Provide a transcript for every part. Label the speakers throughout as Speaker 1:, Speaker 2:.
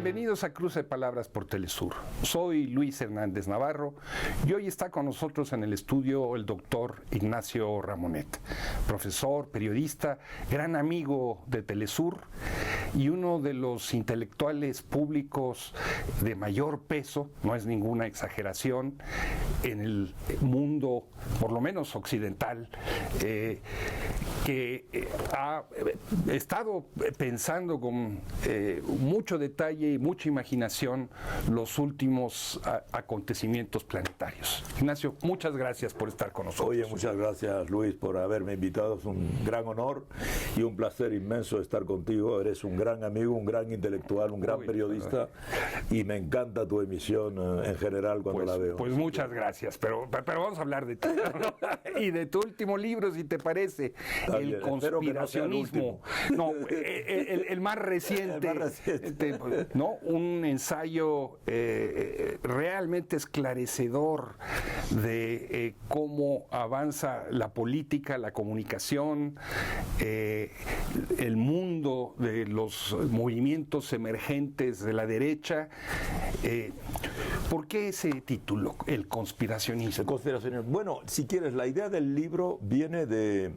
Speaker 1: Bienvenidos a Cruce de Palabras por Telesur. Soy Luis Hernández Navarro y hoy está con nosotros en el estudio el doctor Ignacio Ramonet, profesor, periodista, gran amigo de Telesur y uno de los intelectuales públicos de mayor peso, no es ninguna exageración, en el mundo, por lo menos occidental, que ha estado pensando con mucho detalle y mucha imaginación los últimos acontecimientos planetarios. Ignacio, muchas gracias por estar con nosotros.
Speaker 2: Oye, muchas gracias, Luis, por haberme invitado. Es un gran honor y un placer inmenso estar contigo. Eres un gran amigo, un gran intelectual, un gran periodista y me encanta tu emisión en general cuando la veo.
Speaker 1: Pues muchas gracias, pero vamos a hablar de ti y de tu último libro, si te parece. El conspiracionismo, no, el más reciente, ¿no? Un ensayo realmente esclarecedor de cómo avanza la política, la comunicación, el mundo de los movimientos emergentes de la derecha. ¿Por qué ese título, el conspiracionismo?
Speaker 2: El conspiracionismo. Bueno, si quieres, la idea del libro viene de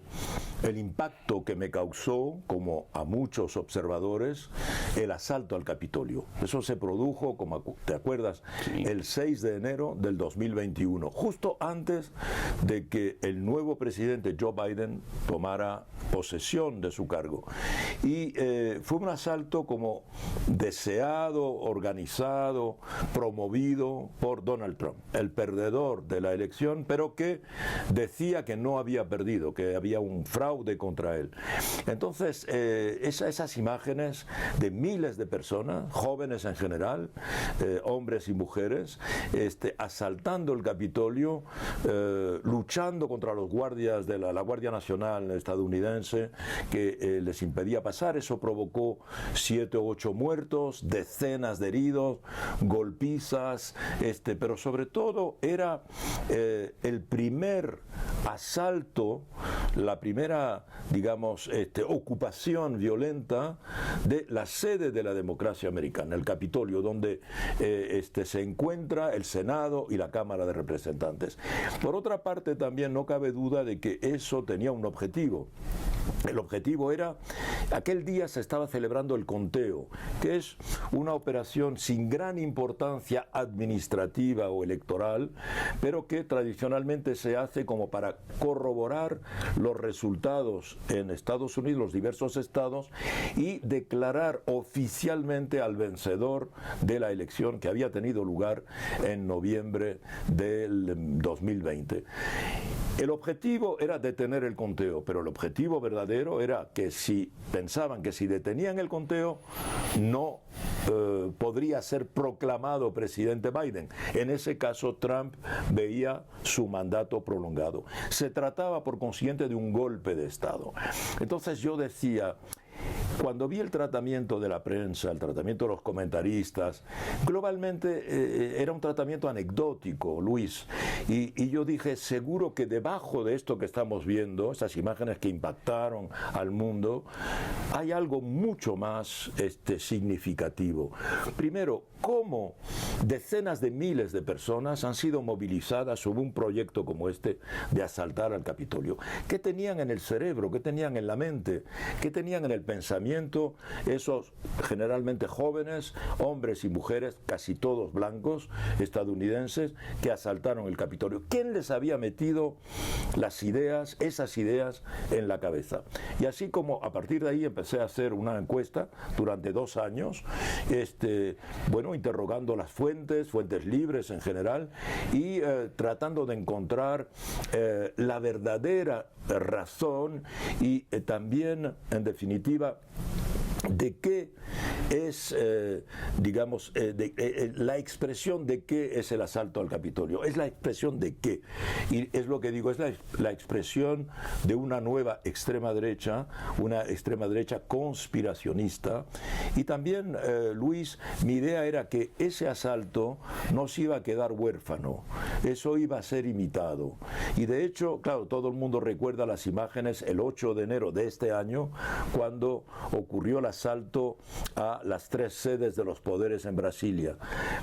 Speaker 2: el impacto que me causó, como a muchos observadores, el asalto al Capitolio. Eso se produjo, como te acuerdas, sí, el 6 de enero del 2021, justo antes de que el nuevo presidente Joe Biden tomara posesión de su cargo. Y fue un asalto como deseado, organizado, promovido por Donald Trump, el perdedor de la elección, pero que decía que no había perdido, que había un fraude contra él. Entonces, esas imágenes de miles de personas, jóvenes en general, hombres y mujeres, asaltando el Capitolio, luchando contra los guardias de la Guardia Nacional estadounidense que les impedía pasar. Eso provocó 7 o 8 muertos, decenas de heridos, golpizas, pero sobre todo era el primer asalto, la primera, digamos, ocupación violenta de la sede de la democracia americana, el Capitolio, donde se encuentra el Senado y la Cámara de Representantes. Por otra parte, también no cabe duda de que eso tenía un objetivo. El objetivo era, aquel día se estaba celebrando el conteo, que es una operación sin gran importancia administrativa o electoral, pero que tradicionalmente se hace como para corroborar los resultados en Estados Unidos, los diversos estados, y declarar oficialmente al vencedor de la elección que había tenido lugar en noviembre del 2020. El objetivo era detener el conteo, pero el objetivo verdadero era que si pensaban que si detenían el conteo no podría ser proclamado presidente Biden. En ese caso Trump veía su mandato prolongado. Se trataba por consiguiente de un golpe de Estado. Entonces yo decía, cuando vi el tratamiento de la prensa, el tratamiento de los comentaristas, globalmente era un tratamiento anecdótico, Luis, y yo dije, seguro que debajo de esto que estamos viendo, esas imágenes que impactaron al mundo, hay algo mucho más significativo. Primero, cómo decenas de miles de personas han sido movilizadas sobre un proyecto como este de asaltar al Capitolio. ¿Qué tenían en el cerebro? ¿Qué tenían en la mente? ¿Qué tenían en el pensamiento esos generalmente jóvenes, hombres y mujeres, casi todos blancos, estadounidenses, que asaltaron el Capitolio? ¿Quién les había metido las ideas, esas ideas en la cabeza? Y así como a partir de ahí empecé a hacer una encuesta durante 2 años, interrogando las fuentes libres en general, y tratando de encontrar la verdadera razón y también, en definitiva, de qué es, la expresión de qué es el asalto al Capitolio. Es la expresión de qué. Y es lo que digo, es la expresión de una nueva extrema derecha, una extrema derecha conspiracionista. Y también, Luis, mi idea era que ese asalto no se iba a quedar huérfano. Eso iba a ser imitado. Y de hecho, claro, todo el mundo recuerda las imágenes el 8 de enero de este año, cuando ocurrió la asalto a las 3 sedes de los poderes en Brasilia.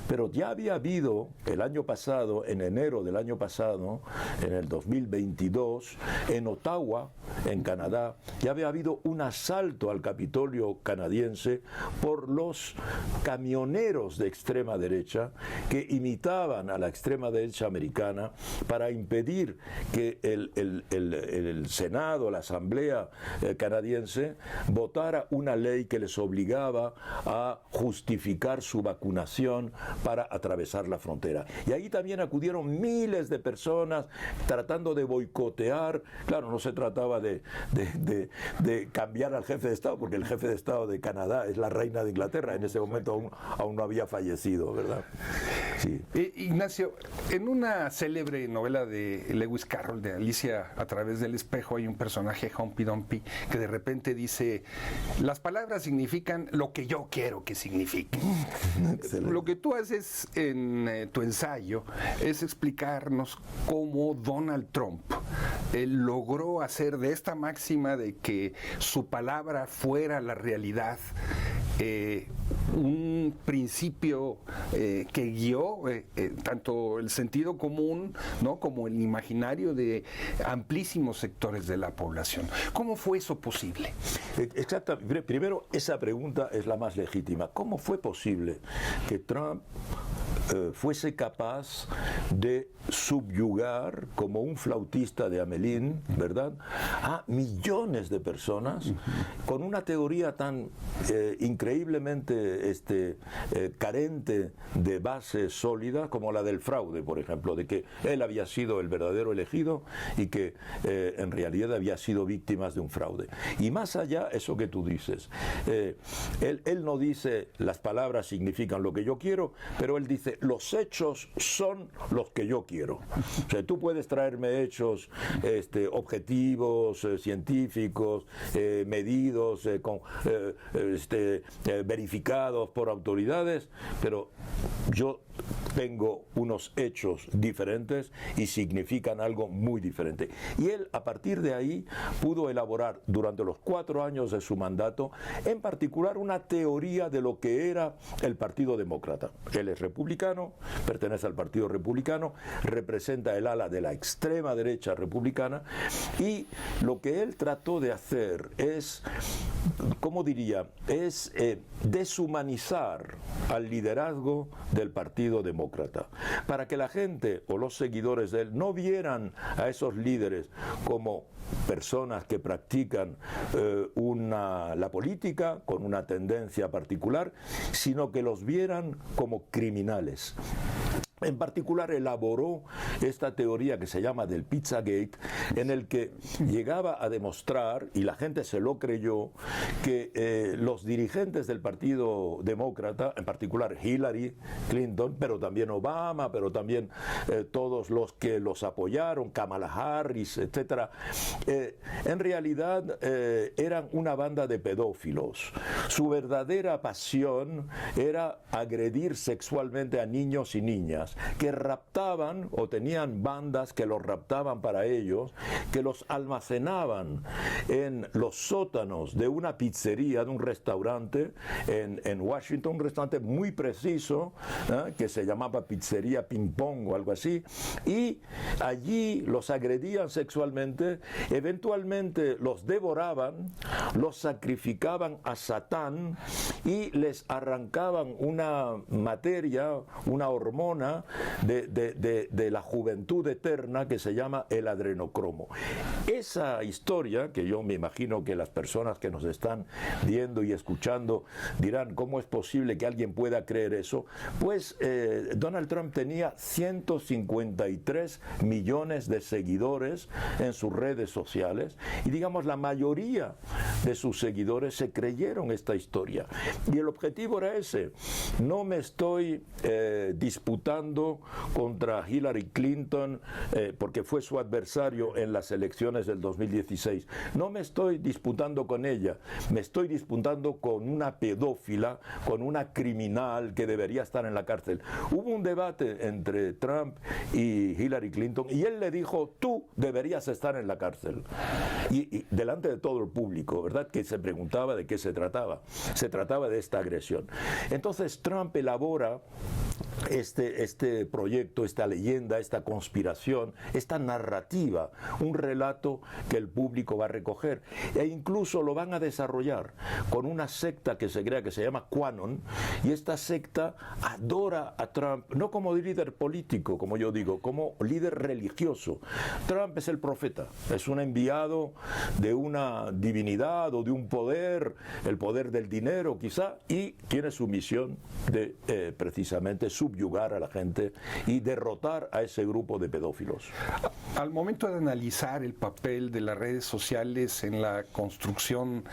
Speaker 2: Pero ya había habido el año pasado, en enero del año pasado, en el 2022, en Ottawa, en Canadá, ya había habido un asalto al Capitolio canadiense por los camioneros de extrema derecha que imitaban a la extrema derecha americana para impedir que el Senado, la Asamblea canadiense, votara una ley que les obligaba a justificar su vacunación para atravesar la frontera. Y ahí también acudieron miles de personas tratando de boicotear. Claro, no se trataba de cambiar al jefe de Estado, porque el jefe de Estado de Canadá es la reina de Inglaterra. En ese momento aún no había fallecido, ¿verdad? Sí.
Speaker 1: Ignacio, en una célebre novela de Lewis Carroll, de Alicia a través del espejo, hay un personaje, Humpty Dumpty, que de repente dice: las palabras significan lo que yo quiero que signifiquen. Lo que tú haces en tu ensayo es explicarnos cómo Donald Trump logró hacer de esta máxima de que su palabra fuera la realidad un principio que guió tanto el sentido común, ¿no?, como el imaginario de amplísimos sectores de la población. ¿Cómo fue eso posible?
Speaker 2: Exactamente. Primero, esa pregunta es la más legítima. ¿Cómo fue posible que Trump fuese capaz de subyugar, como un flautista de Hamelin, ¿verdad?, a millones de personas con una teoría tan increíblemente carente de base sólida como la del fraude, por ejemplo, de que él había sido el verdadero elegido y que en realidad había sido víctima de un fraude? Y más allá, eso que tú dices, él no dice las palabras significan lo que yo quiero, pero él dice los hechos son los que yo quiero. O sea, tú puedes traerme hechos objetivos, científicos, medidos, verificados por autoridades, pero yo tengo unos hechos diferentes y significan algo muy diferente. Y él, a partir de ahí, pudo elaborar durante los 4 años de su mandato, en particular, una teoría de lo que era el Partido Demócrata. Él es republicano, pertenece al Partido Republicano, representa el ala de la extrema derecha republicana, y lo que él trató de hacer es, ¿cómo diría?, es deshumanizar al liderazgo del Partido Demócrata, para que la gente o los seguidores de él no vieran a esos líderes como personas que practican la política con una tendencia particular, sino que los vieran como criminales. En particular, elaboró esta teoría que se llama del Pizzagate, en el que llegaba a demostrar, y la gente se lo creyó, que los dirigentes del Partido Demócrata, en particular Hillary Clinton, pero también Obama, pero también todos los que los apoyaron, Kamala Harris, etc., en realidad eran una banda de pedófilos. Su verdadera pasión era agredir sexualmente a niños y niñas, que raptaban, o tenían bandas que los raptaban para ellos, que los almacenaban en los sótanos de una pizzería, de un restaurante en Washington, un restaurante muy preciso, que se llamaba Pizzería Ping Pong o algo así, y allí los agredían sexualmente, eventualmente los devoraban, los sacrificaban a Satán y les arrancaban una materia, una hormona de la juventud eterna que se llama el adrenocromo. Esa historia, que yo me imagino que las personas que nos están viendo y escuchando dirán, ¿cómo es posible que alguien pueda creer eso? Pues Donald Trump tenía 153 millones de seguidores en sus redes sociales, y digamos la mayoría de sus seguidores se creyeron esta historia. Y el objetivo era ese: no me estoy disputando disputando contra Hillary Clinton porque fue su adversario en las elecciones del 2016. No me estoy disputando con ella, me estoy disputando con una pedófila, con una criminal que debería estar en la cárcel. Hubo un debate entre Trump y Hillary Clinton y él le dijo, tú deberías estar en la cárcel. Y delante de todo el público, ¿verdad? Que se preguntaba de qué se trataba. Se trataba de esta agresión. Entonces Trump elabora este proyecto, esta leyenda, esta conspiración, esta narrativa, un relato que el público va a recoger e incluso lo van a desarrollar con una secta que se crea que se llama QAnon, y esta secta adora a Trump, no como líder político, como yo digo, como líder religioso. Trump es el profeta, es un enviado de una divinidad o de un poder, el poder del dinero quizá, y tiene su misión de precisamente subyugar a la gente y derrotar a ese grupo de pedófilos.
Speaker 1: Al momento de analizar el papel de las redes sociales en la construcción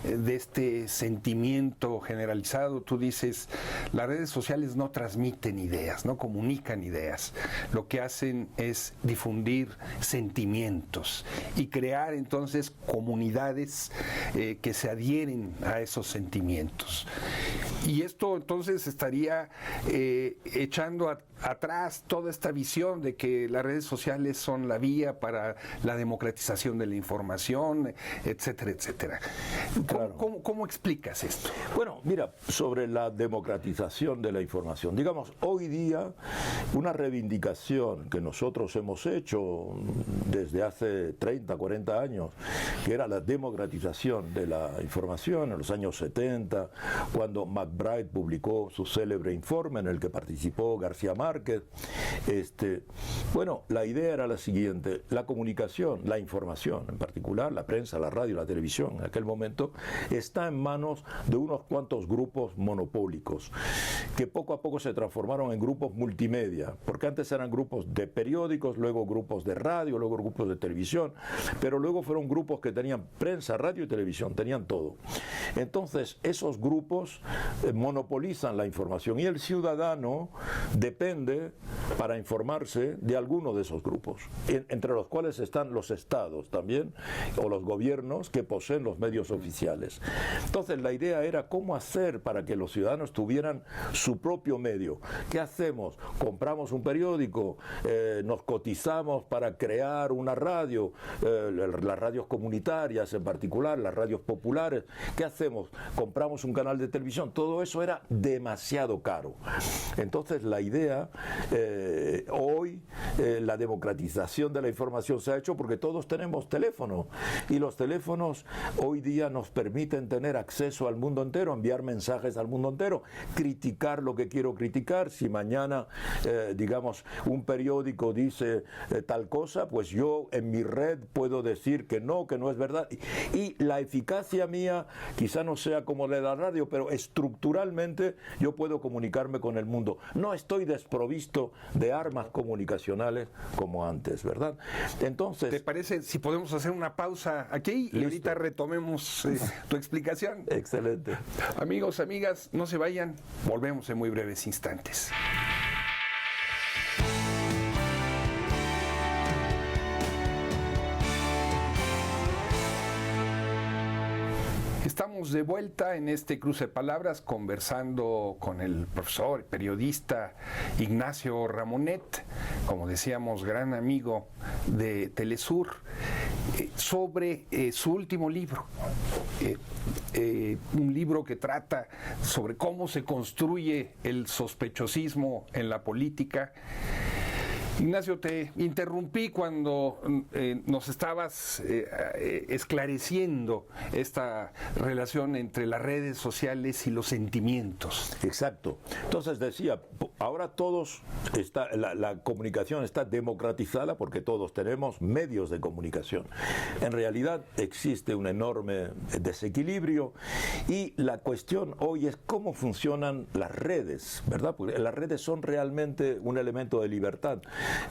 Speaker 1: de este sentimiento generalizado, tú dices, las redes sociales no transmiten ideas, no comunican ideas, lo que hacen es difundir sentimientos y crear entonces comunidades que se adhieren a esos sentimientos. Y esto entonces estaría echando atrás toda esta visión de que las redes sociales son la vía para la democratización de la información, etcétera, etcétera.
Speaker 2: Claro.
Speaker 1: ¿Cómo explicas esto?
Speaker 2: Bueno, mira, sobre la democratización de la información, digamos, hoy día una reivindicación que nosotros hemos hecho desde hace 30, 40 años, que era la democratización de la información en los años 70, cuando McBride publicó su célebre informe en el que participó García Márquez. Bueno, la idea era la siguiente: la comunicación, la información, en particular la prensa, la radio, la televisión, en aquel momento, está en manos de unos cuantos grupos monopólicos, que poco a poco se transformaron en grupos multimedia, porque antes eran grupos de periódicos, luego grupos de radio, luego grupos de televisión, pero luego fueron grupos que tenían prensa, radio y televisión, tenían todo. Entonces, esos grupos monopolizan la información y el ciudadano depende para informarse de alguno de esos grupos, entre los cuales están los estados también, o los gobiernos que poseen los medios oficiales. Entonces la idea era cómo hacer para que los ciudadanos tuvieran su propio medio. ¿Qué hacemos? Compramos un periódico, nos cotizamos para crear una radio, las radios comunitarias en particular, las radios populares. ¿Qué hacemos? Compramos un canal de televisión. Todo eso era demasiado caro. Entonces la idea hoy la democratización de la información se ha hecho porque todos tenemos teléfono y los teléfonos hoy día nos permiten tener acceso al mundo entero, enviar mensajes al mundo entero, criticar lo que quiero criticar. Si mañana digamos un periódico dice tal cosa, pues yo en mi red puedo decir que no es verdad, y la eficacia mía quizá no sea como la de la radio, pero estructuralmente yo puedo comunicarme con el mundo. No estoy desprovisto de armas comunicacionales como antes, ¿verdad? Entonces,
Speaker 1: ¿te parece si podemos hacer una pausa aquí y ahorita retomemos tu explicación?
Speaker 2: Excelente.
Speaker 1: Amigos, amigas, no se vayan, volvemos en muy breves instantes. Estamos de vuelta en este cruce de palabras conversando con el profesor, periodista Ignacio Ramonet, como decíamos, gran amigo de Telesur, sobre su último libro. Un libro que trata sobre cómo se construye el sospechosismo en la política. Ignacio, te interrumpí cuando nos estabas esclareciendo esta relación entre las redes sociales y los sentimientos.
Speaker 2: Exacto. Entonces decía, ahora todos, la comunicación está democratizada porque todos tenemos medios de comunicación. En realidad existe un enorme desequilibrio y la cuestión hoy es cómo funcionan las redes, ¿verdad? Porque las redes son realmente un elemento de libertad.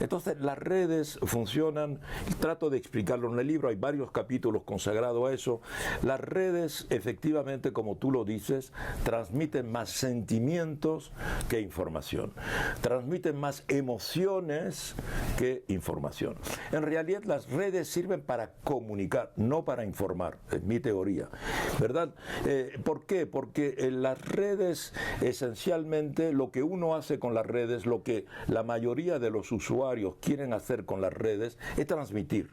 Speaker 2: Entonces las redes funcionan, trato de explicarlo en el libro, hay varios capítulos consagrados a eso. Las redes efectivamente, como tú lo dices, transmiten más sentimientos que información, transmiten más emociones que información. En realidad las redes sirven para comunicar, no para informar, es mi teoría, ¿verdad? ¿Por qué? Porque en las redes, esencialmente, lo que uno hace con las redes, lo que la mayoría de los usuarios quieren hacer con las redes, es transmitir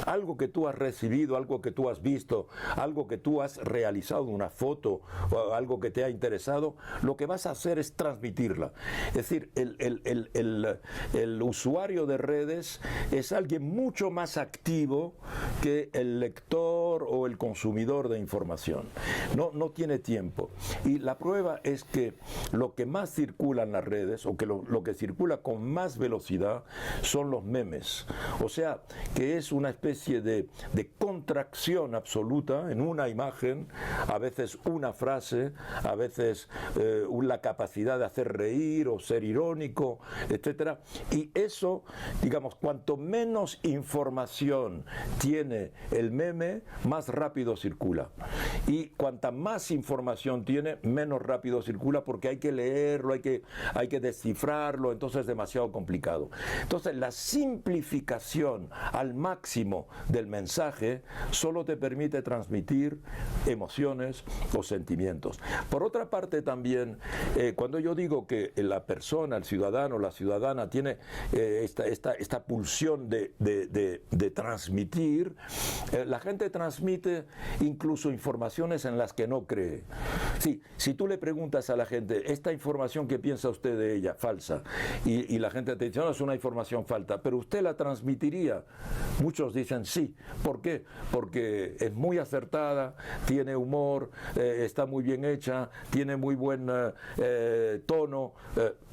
Speaker 2: algo que tú has recibido, algo que tú has visto, algo que tú has realizado, una foto, o algo que te ha interesado. Lo que vas a hacer es transmitirla. Es decir, el usuario de redes es alguien mucho más activo que el lector o el consumidor de información. No tiene tiempo. Y la prueba es que lo que más circula en las redes, o que lo que circula con más velocidad, son los memes. O sea, que es una especie de contracción absoluta en una imagen, a veces una frase, a veces la capacidad de hacer reír o ser irónico, etcétera. Y eso, digamos, cuanto menos información tiene el meme, más rápido circula. Y cuanta más información tiene, menos rápido circula, porque hay que leerlo, hay que descifrarlo, entonces es demasiado complicado. Entonces la simplificación al máximo del mensaje solo te permite transmitir emociones o sentimientos. Por otra parte también, cuando yo digo que la persona, el ciudadano, la ciudadana tiene esta pulsión de transmitir, la gente transmite incluso informaciones en las que no cree. Sí, si tú le preguntas a la gente, esta información, ¿qué piensa usted de ella? Falsa. Y la gente te dice, no, es una información falsa, pero usted la transmitiría. Muchos dicen sí. ¿Por qué? Porque es muy acertada, tiene humor, está muy bien hecha, tiene muy buen tono,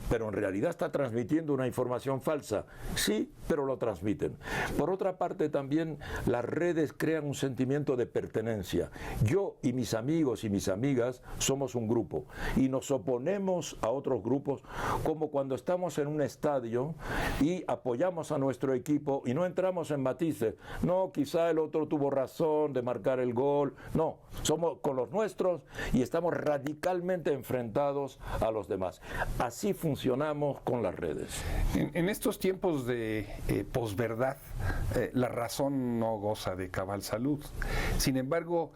Speaker 2: pero en realidad está transmitiendo una información falsa. Sí, pero lo transmiten. Por otra parte, también las redes crean un sentimiento de pertenencia. Yo y mis amigos y mis amigas somos un grupo y nos oponemos a otros grupos, como cuando estamos en un estadio y apoyamos a nuestro equipo y no entramos en matices. No, quizá el otro tuvo razón de marcar el gol. No, somos con los nuestros y estamos radicalmente enfrentados a los demás. Así funcionamos con las redes.
Speaker 1: En estos tiempos de posverdad, la razón no goza de cabal salud. Sin embargo,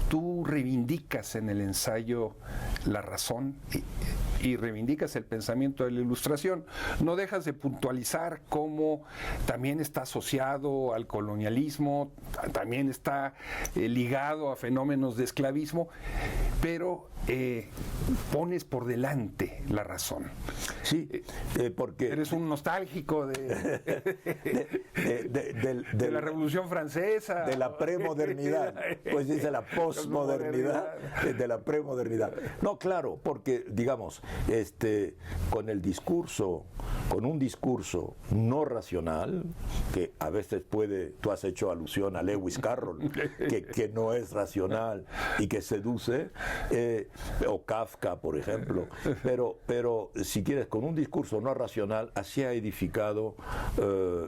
Speaker 1: tú reivindicas en el ensayo la razón y reivindicas el pensamiento de la Ilustración. No dejas de puntualizar cómo también está asociado al colonialismo, también está ligado a fenómenos de esclavismo, pero pones por delante la razón.
Speaker 2: Sí, porque
Speaker 1: eres un nostálgico de la Revolución Francesa,
Speaker 2: de la premodernidad, pues dice la posmodernidad, de la premodernidad. No, claro, porque digamos, con un discurso no racional, que a veces tú has hecho alusión a Lewis Carroll, que no es racional y que seduce, o Kafka, por ejemplo, pero si quieres, con un discurso no racional, así ha edificado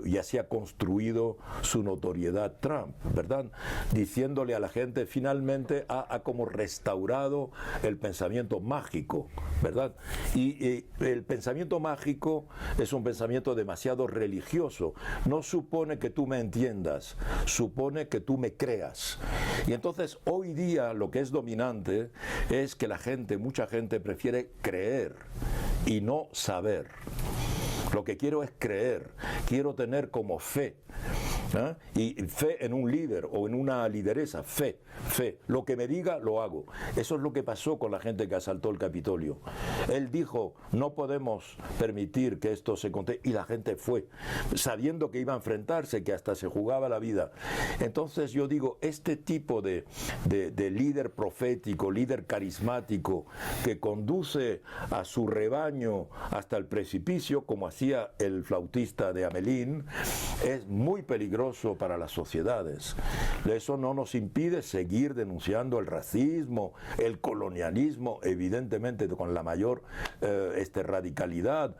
Speaker 2: y así ha construido su notoriedad Trump, ¿verdad? Diciéndole a la gente, finalmente ha como restaurado el pensamiento mágico, ¿verdad? Y el pensamiento mágico es un pensamiento demasiado religioso. No supone que tú me entiendas, supone que tú me creas. Y entonces hoy día lo que es dominante es que mucha gente prefiere creer y no saber. Lo que quiero es creer, quiero tener como fe. Y fe en un líder o en una lideresa, fe. Lo que me diga, lo hago. Eso es lo que pasó con la gente que asaltó el Capitolio. Él dijo, no podemos permitir que esto se conté, y la gente fue, sabiendo que iba a enfrentarse, que hasta se jugaba la vida. Entonces yo digo, este tipo de líder profético, líder carismático, que conduce a su rebaño hasta el precipicio, como hacía el flautista de Hamelín, es muy peligroso peligroso para las sociedades. Eso no nos impide seguir denunciando el racismo, el colonialismo, evidentemente con la mayor radicalidad,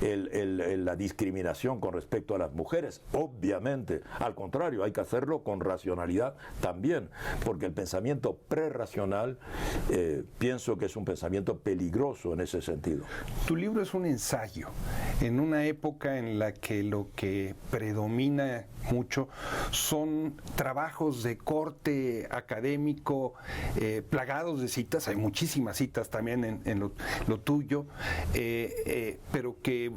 Speaker 2: la discriminación con respecto a las mujeres, obviamente. Al contrario, hay que hacerlo con racionalidad también, porque el pensamiento prerracional pienso que es un pensamiento peligroso en ese sentido.
Speaker 1: Tu libro es un ensayo en una época en la que lo que predomina mucho son trabajos de corte académico plagados de citas. Hay muchísimas citas también en lo tuyo, pero que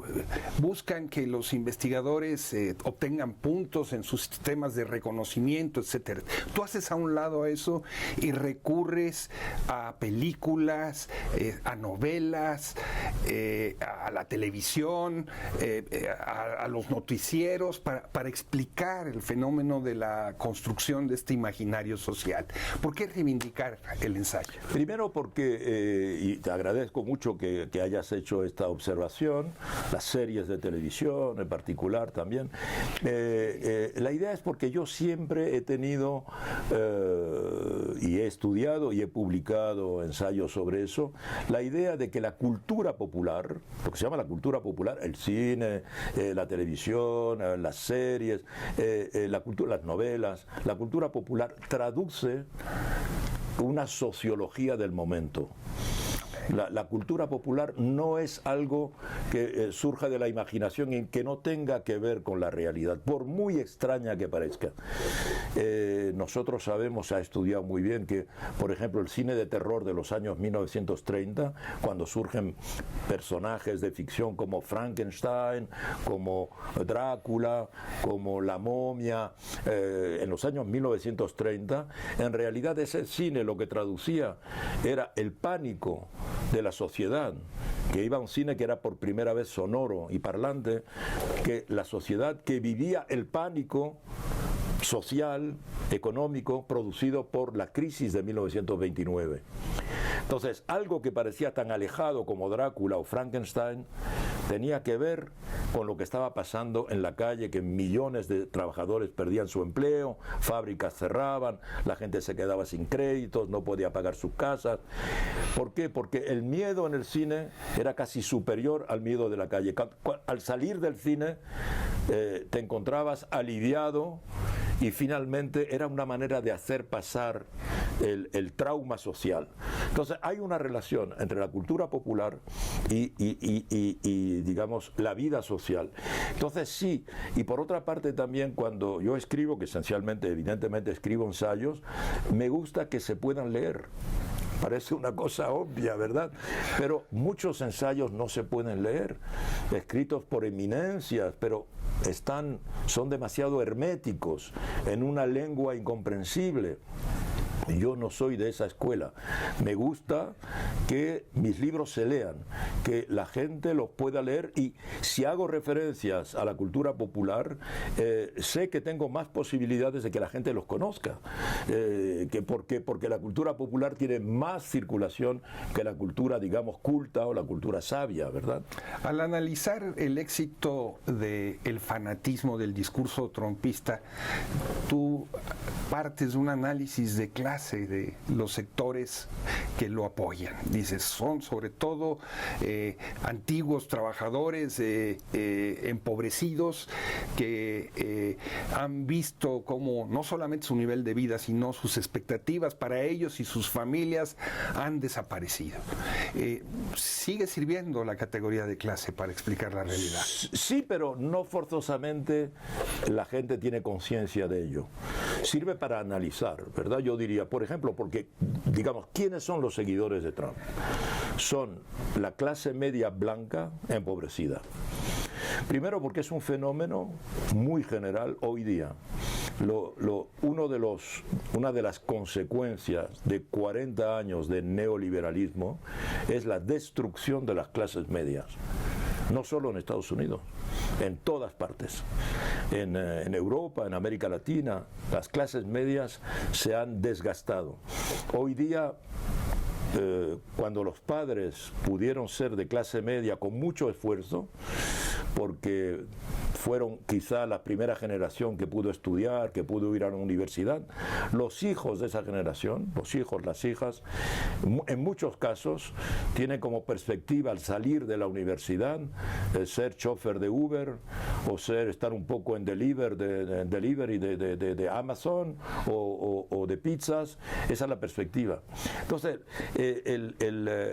Speaker 1: buscan que los investigadores obtengan puntos en sus sistemas de reconocimiento, etcétera. Tú haces a un lado eso y recurres a películas, a novelas, a la televisión, a los noticieros para explicar el fenómeno de la construcción de este imaginario social. ¿Por qué reivindicar el ensayo?
Speaker 2: Primero porque, y te agradezco mucho que hayas hecho esta observación, las series de televisión en particular también. La idea es porque yo siempre he tenido y he estudiado y he publicado ensayos sobre eso, la idea de que la cultura popular, lo que se llama la cultura popular, el cine, la televisión, las series, las novelas, la cultura popular traduce una sociología del momento. La cultura popular no es algo que surja de la imaginación y que no tenga que ver con la realidad, por muy extraña que parezca. Nosotros sabemos, se ha estudiado muy bien, que, por ejemplo, el cine de terror de los años 1930, cuando surgen personajes de ficción como Frankenstein, como Drácula, como La Momia, en los años 1930, en realidad ese cine lo que traducía era el pánico de la sociedad, que iba a un cine que era por primera vez sonoro y parlante, que la sociedad que vivía el pánico social, económico, producido por la crisis de 1929. Entonces, algo que parecía tan alejado como Drácula o Frankenstein tenía que ver con lo que estaba pasando en la calle, que millones de trabajadores perdían su empleo, fábricas cerraban, la gente se quedaba sin créditos, no podía pagar sus casas. ¿Por qué? Porque el miedo en el cine era casi superior al miedo de la calle. Al salir del cine te encontrabas aliviado y finalmente era una manera de hacer pasar el trauma social. Entonces hay una relación entre la cultura popular y digamos la vida social. Entonces sí, y por otra parte también cuando yo escribo, que esencialmente evidentemente escribo ensayos, me gusta que se puedan leer. Parece una cosa obvia, ¿verdad? Pero muchos ensayos no se pueden leer, escritos por eminencias, pero son demasiado herméticos, en una lengua incomprensible. Yo no soy de esa escuela. Me gusta que mis libros se lean, que la gente los pueda leer, y si hago referencias a la cultura popular, sé que tengo más posibilidades de que la gente los conozca, porque la cultura popular tiene más circulación que la cultura, digamos, culta o la cultura sabia, ¿verdad?
Speaker 1: Al analizar el éxito del fanatismo del discurso trumpista, tú partes de un análisis de clase de los sectores que lo apoyan. Dices, son sobre todo antiguos trabajadores empobrecidos que han visto cómo no solamente su nivel de vida, sino sus expectativas para ellos y sus familias han desaparecido. ¿Sigue sirviendo la categoría de clase para explicar la realidad?
Speaker 2: Sí, pero no forzosamente la gente tiene conciencia de ello. Sirve para analizar, ¿verdad? Yo diría, por ejemplo, porque, digamos, ¿quiénes son los seguidores de Trump? Son la clase media blanca empobrecida. Primero porque es un fenómeno muy general hoy día. Una de las consecuencias de 40 años de neoliberalismo es la destrucción de las clases medias. No solo en Estados Unidos, en todas partes. En Europa, en América Latina, las clases medias se han desgastado. Hoy día, cuando los padres pudieron ser de clase media con mucho esfuerzo, porque fueron quizá la primera generación que pudo estudiar, que pudo ir a la universidad. Los hijos de esa generación, los hijos, las hijas, en muchos casos tienen como perspectiva al salir de la universidad ser chofer de Uber o estar un poco en delivery de Amazon o de pizzas. Esa es la perspectiva. Entonces,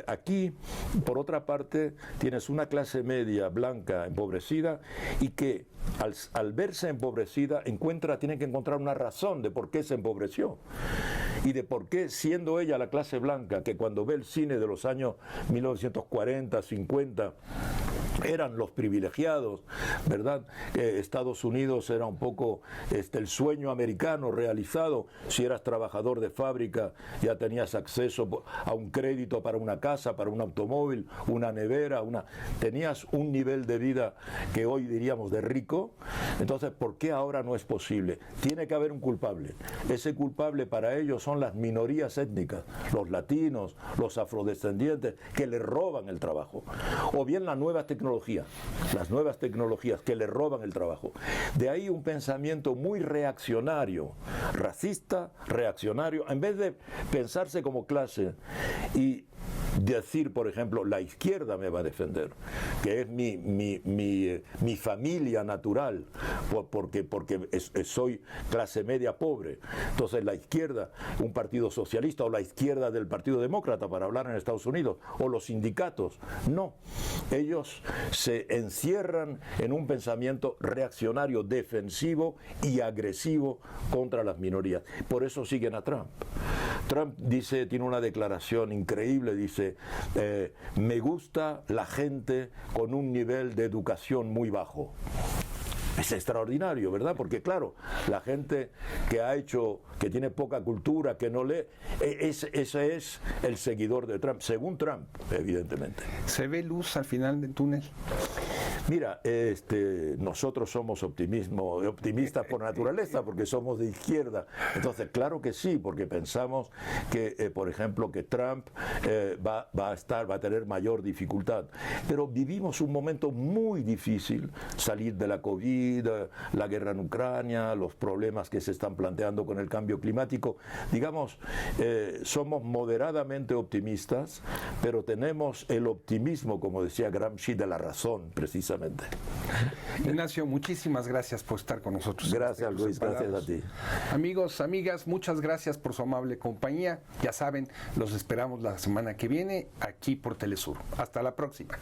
Speaker 2: aquí, por otra parte, tienes una clase media blanca empobrecida y que al verse empobrecida tiene que encontrar una razón de por qué se empobreció y de por qué, siendo ella la clase blanca, que cuando ve el cine de los años 1940, 50, eran los privilegiados, ¿verdad? Estados Unidos era un poco el sueño americano realizado. Si eras trabajador de fábrica, ya tenías acceso a un crédito para una casa, para un automóvil, una nevera, tenías un nivel de vida que hoy diríamos de rico. Entonces, ¿por qué ahora no es posible? Tiene que haber un culpable. Ese culpable para ellos son las minorías étnicas, los latinos, los afrodescendientes, que le roban el trabajo. O bien las nuevas tecnologías que le roban el trabajo. De ahí un pensamiento muy reaccionario, racista, reaccionario, en vez de pensarse como clase y decir, por ejemplo, la izquierda me va a defender, que es mi familia natural, porque soy clase media pobre. Entonces la izquierda, un partido socialista, o la izquierda del Partido Demócrata, para hablar en Estados Unidos, o los sindicatos, no. Ellos se encierran en un pensamiento reaccionario, defensivo y agresivo contra las minorías. Por eso siguen a Trump. Trump tiene una declaración increíble, dice, me gusta la gente con un nivel de educación muy bajo. Es extraordinario, ¿verdad? Porque claro, la gente que tiene poca cultura, que no lee, ese es el seguidor de Trump, según Trump, evidentemente.
Speaker 1: ¿Se ve luz al final del túnel?
Speaker 2: Mira, nosotros somos optimistas por naturaleza, porque somos de izquierda. Entonces, claro que sí, porque pensamos que, por ejemplo, que Trump va a tener mayor dificultad. Pero vivimos un momento muy difícil, salir de la COVID, la guerra en Ucrania, los problemas que se están planteando con el cambio climático. Digamos, somos moderadamente optimistas, pero tenemos el optimismo, como decía Gramsci, de la razón, precisamente.
Speaker 1: Ignacio, muchísimas gracias por estar con nosotros.
Speaker 2: Gracias, Luis, gracias a ti.
Speaker 1: Amigos, amigas, muchas gracias por su amable compañía. Ya saben, los esperamos la semana que viene aquí por Telesur. Hasta la próxima.